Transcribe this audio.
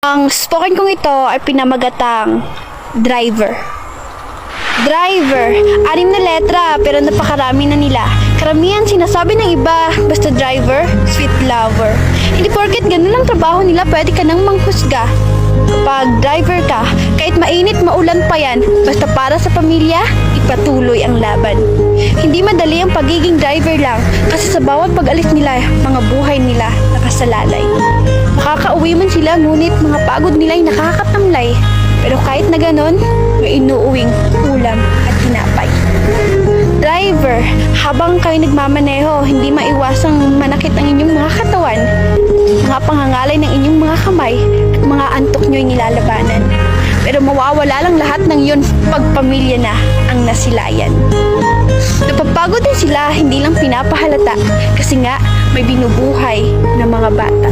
Ang spoken kong ito ay pinamagatang driver. Driver, 6 na letra pero napakarami na nila. Karamihan sinasabi ng iba, basta driver, sweet lover. Hindi porket ganun lang trabaho nila, pwede ka nang manghusga. Kapag driver ka, kahit mainit maulan pa yan, basta para sa pamilya, ipatuloy ang laban. Hindi madali ang pagiging driver lang kasi sa bawat pag-alis nila, mga buhay nila nakasalalay. Makakauwi man sila ngunit mga pagod nila ay nakakatamlay. Pero kahit na ganon, may inuuwing ulam at tinapay. Driver, habang kayo nagmamaneho, hindi maiwasang manakit ang inyong mga katawan, mga pangangalay ng inyong mga kamay, at mga antok nyo'y nilalabanan. Pero mawawala lang lahat ng yun pag pamilya na ang nasilayan. Napapagod din sila, hindi lang pinapahalata, kasi nga may binubuhay na mga bata.